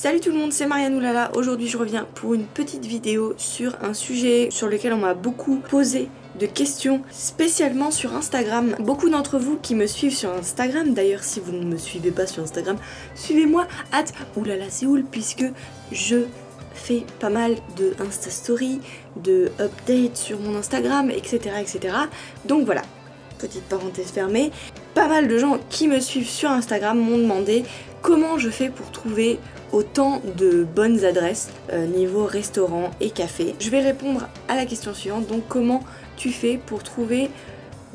Salut tout le monde, c'est Marianne Oulala. Aujourd'hui je reviens pour une petite vidéo sur un sujet sur lequel on m'a beaucoup posé de questions, spécialement sur Instagram. Beaucoup d'entre vous qui me suivent sur Instagram, d'ailleurs si vous ne me suivez pas sur Instagram, suivez-moi @oulalaséoul puisque je fais pas mal de Insta Story, de updates sur mon Instagram, etc. etc. Donc voilà, petite parenthèse fermée. Pas mal de gens qui me suivent sur Instagram m'ont demandé comment je fais pour trouver autant de bonnes adresses niveau restaurant et café. Je vais répondre à la question suivante, donc comment tu fais pour trouver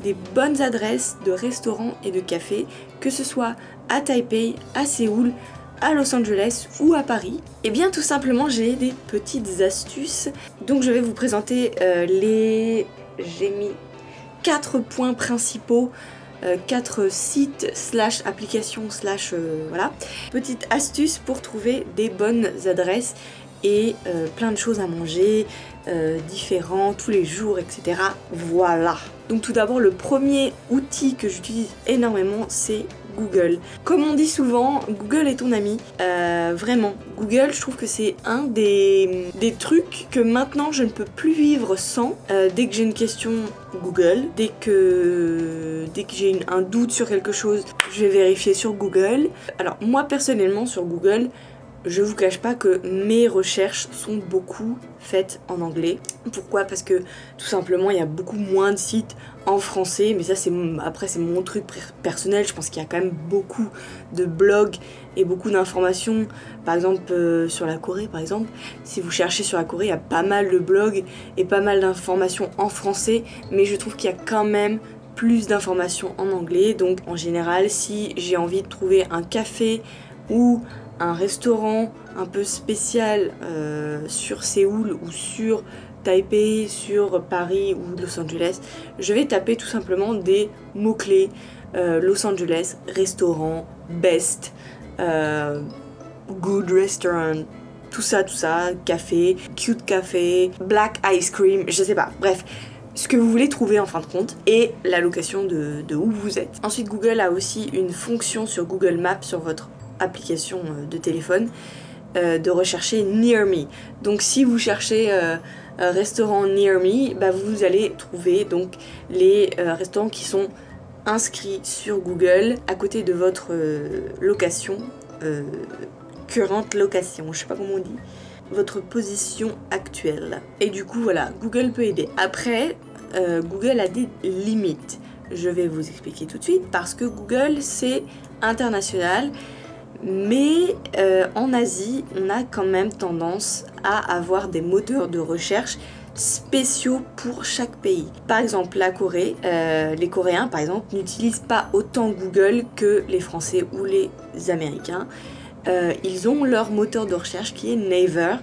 des bonnes adresses de restaurants et de cafés, que ce soit à Taipei, à Séoul, à Los Angeles ou à Paris? Et bien tout simplement j'ai des petites astuces, donc je vais vous présenter j'ai mis 4 points principaux, 4 sites / applications / voilà. Petite astuce pour trouver des bonnes adresses et plein de choses à manger, différents tous les jours, etc. Voilà. Donc tout d'abord, le premier outil que j'utilise énormément, c'est Google. Comme on dit souvent, Google est ton ami. Vraiment, Google, je trouve que c'est un des trucs que maintenant je ne peux plus vivre sans. Dès que j'ai une question, Google. Dès que j'ai un doute sur quelque chose, je vais vérifier sur Google. Alors moi personnellement sur Google, je vous cache pas que mes recherches sont beaucoup faites en anglais. Pourquoi? Parce que tout simplement il y a beaucoup moins de sites en français, mais ça c'est mon truc personnel. Je pense qu'il y a quand même beaucoup de blogs et beaucoup d'informations. Par exemple sur la Corée par exemple, si vous cherchez sur la Corée, il y a pas mal de blogs et pas mal d'informations en français, mais je trouve qu'il y a quand même plus d'informations en anglais. Donc en général, si j'ai envie de trouver un café ou un restaurant un peu spécial sur Séoul ou sur Taipei, sur Paris ou Los Angeles, je vais taper tout simplement des mots-clés. Los Angeles, restaurant, best, good restaurant, tout ça, café, cute café, black ice cream, je sais pas, bref. Ce que vous voulez trouver en fin de compte et la location de où vous êtes. Ensuite, Google a aussi une fonction sur Google Maps, sur votre application de téléphone, de rechercher Near Me. Donc si vous cherchez un restaurant Near Me, bah, vous allez trouver donc les restaurants qui sont inscrits sur Google à côté de votre location, current location, je sais pas comment on dit, votre position actuelle. Et du coup voilà, Google peut aider. Après, Google a des limites. Je vais vous expliquer tout de suite parce que Google c'est international. Mais en Asie, on a quand même tendance à avoir des moteurs de recherche spéciaux pour chaque pays. Par exemple, la Corée, les Coréens par exemple n'utilisent pas autant Google que les Français ou les Américains. Ils ont leur moteur de recherche qui est Naver.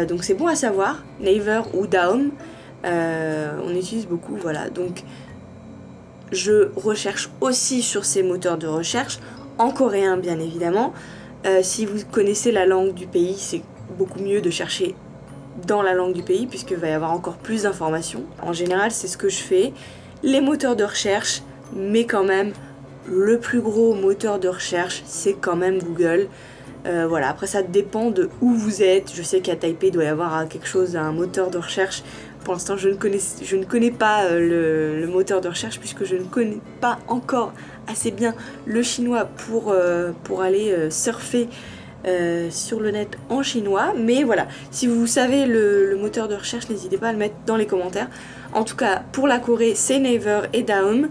Donc c'est bon à savoir, Naver ou Daum, on utilise beaucoup, voilà. Donc je recherche aussi sur ces moteurs de recherche en coréen bien évidemment. Si vous connaissez la langue du pays, c'est beaucoup mieux de chercher dans la langue du pays puisqu'il va y avoir encore plus d'informations. En général c'est ce que je fais, les moteurs de recherche, mais quand même le plus gros moteur de recherche c'est quand même Google. Voilà, après ça dépend de où vous êtes. Je sais qu'à Taipei il doit y avoir quelque chose, un moteur de recherche. Pour l'instant je ne connais pas le moteur de recherche puisque je ne connais pas encore assez bien le chinois pour aller surfer sur le net en chinois. Mais voilà, si vous savez le moteur de recherche, n'hésitez pas à le mettre dans les commentaires. En tout cas pour la Corée c'est Naver et Daum.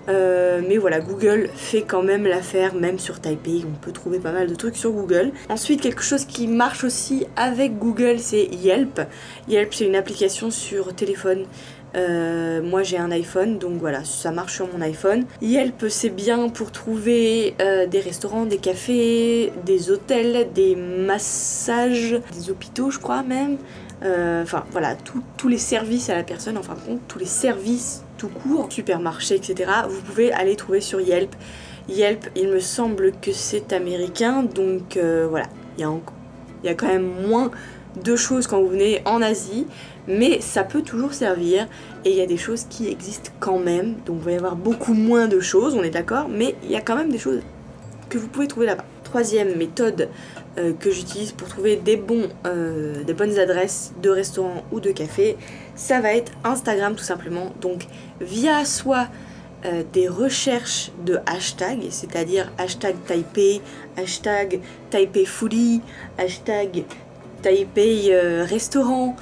Mais voilà, Google fait quand même l'affaire, même sur Taipei, on peut trouver pas mal de trucs sur Google. Ensuite, quelque chose qui marche aussi avec Google, c'est Yelp. Yelp, c'est une application sur téléphone. Moi j'ai un iPhone, donc voilà, ça marche sur mon iPhone. Yelp, c'est bien pour trouver des restaurants, des cafés, des hôtels, des massages, des hôpitaux je crois même. Enfin voilà, tous les services à la personne, en fin de compte, tous les services tout court, supermarché, etc. Vous pouvez aller trouver sur Yelp. Yelp, il me semble que c'est américain, donc voilà, il y a quand même moins de choses quand vous venez en Asie, mais ça peut toujours servir et il y a des choses qui existent quand même, donc il va y avoir beaucoup moins de choses, on est d'accord, mais il y a quand même des choses que vous pouvez trouver là-bas. Troisième méthode que j'utilise pour trouver des bonnes adresses de restaurants ou de cafés, ça va être Instagram tout simplement. Donc via soit des recherches de hashtags, c'est-à-dire hashtag Taipei, hashtag Taipei Foodie, hashtag Taipei restaurant,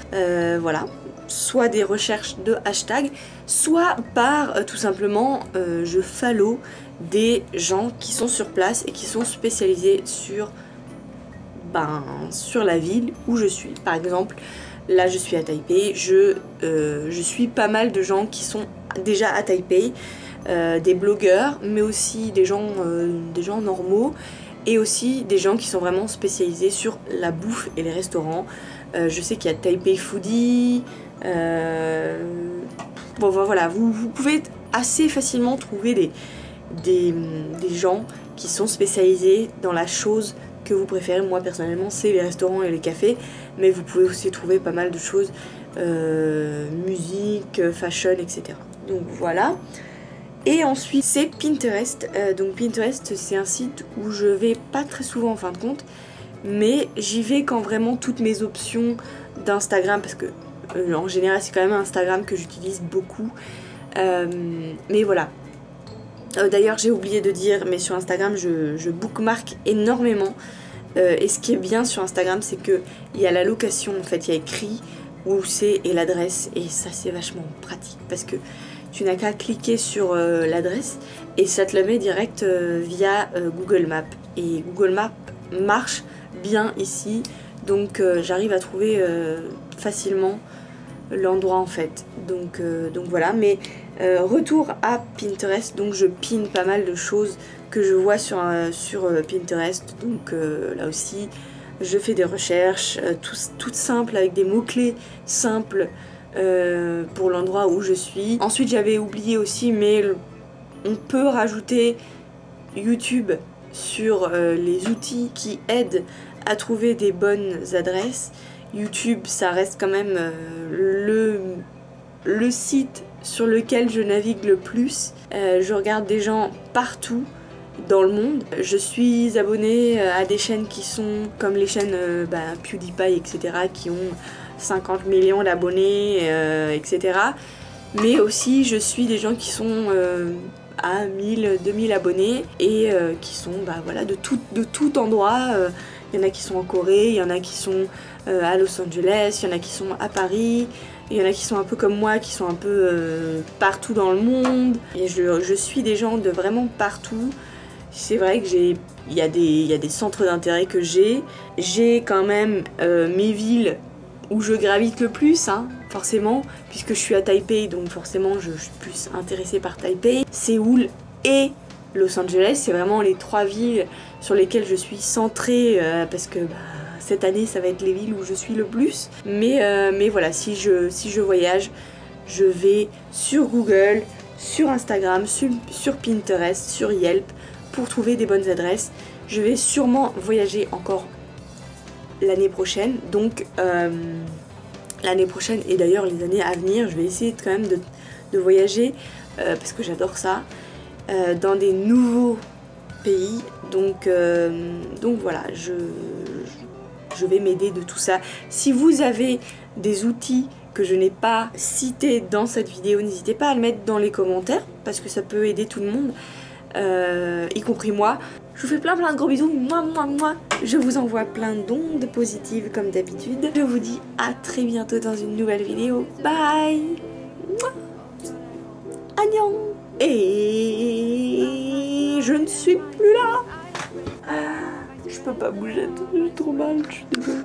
voilà. Soit des recherches de hashtags, soit par tout simplement je follow des gens qui sont sur place et qui sont spécialisés sur la ville où je suis. Par exemple, là je suis à Taipei, je suis pas mal de gens qui sont déjà à Taipei, des blogueurs, mais aussi des gens normaux, et aussi des gens qui sont vraiment spécialisés sur la bouffe et les restaurants. Je sais qu'il y a Taipei Foodie, bon voilà, vous pouvez assez facilement trouver des gens qui sont spécialisés dans la chose que vous préférez. Moi personnellement c'est les restaurants et les cafés, mais vous pouvez aussi trouver pas mal de choses, musique, fashion, etc. Donc voilà. Et ensuite c'est Pinterest. Donc Pinterest c'est un site où je vais pas très souvent en fin de compte, mais j'y vais quand vraiment toutes mes options d'Instagram, parce que en général c'est quand même Instagram que j'utilise beaucoup, mais voilà. D'ailleurs j'ai oublié de dire, mais sur Instagram je bookmark énormément, et ce qui est bien sur Instagram c'est que il y a la location, en fait il y a écrit où c'est et l'adresse, et ça c'est vachement pratique parce que tu n'as qu'à cliquer sur l'adresse et ça te le met direct via Google Maps, et Google Maps marche bien ici, donc j'arrive à trouver facilement l'endroit en fait, donc voilà. Mais retour à Pinterest, donc je pine pas mal de choses que je vois sur Pinterest, donc là aussi je fais des recherches toutes simples avec des mots-clés simples pour l'endroit où je suis. Ensuite j'avais oublié aussi, mais on peut rajouter YouTube sur les outils qui aident à trouver des bonnes adresses. YouTube ça reste quand même le site sur lequel je navigue le plus. Je regarde des gens partout dans le monde. Je suis abonnée à des chaînes qui sont comme les chaînes PewDiePie, etc., qui ont 50 millions d'abonnés, etc. Mais aussi je suis des gens qui sont à 1000, 2000 abonnés, et qui sont voilà, de tout endroit. Il y en a qui sont en Corée, il y en a qui sont à Los Angeles, il y en a qui sont à Paris, il y en a qui sont un peu comme moi, qui sont un peu partout dans le monde. Et je suis des gens de vraiment partout. C'est vrai que il y a des centres d'intérêt que j'ai. J'ai quand même mes villes où je gravite le plus, hein, forcément, puisque je suis à Taipei, donc forcément je suis plus intéressée par Taipei. Séoul et Los Angeles, c'est vraiment les 3 villes sur lesquelles je suis centrée, parce que cette année ça va être les villes où je suis le plus. Mais voilà, si je voyage, je vais sur Google, sur Instagram, sur Pinterest, sur Yelp pour trouver des bonnes adresses. Je vais sûrement voyager encore l'année prochaine, donc l'année prochaine et d'ailleurs les années à venir, je vais essayer quand même de voyager, parce que j'adore ça, dans des nouveaux pays, donc voilà, je vais m'aider de tout ça. Si vous avez des outils que je n'ai pas cités dans cette vidéo, n'hésitez pas à le mettre dans les commentaires, parce que ça peut aider tout le monde, y compris moi. Je vous fais plein de gros bisous, moi. Je vous envoie plein d'ondes positives comme d'habitude. Je vous dis à très bientôt dans une nouvelle vidéo. Bye. Annyeong. Et je ne suis plus là. Je peux pas bouger, j'ai trop mal, je suis désolée.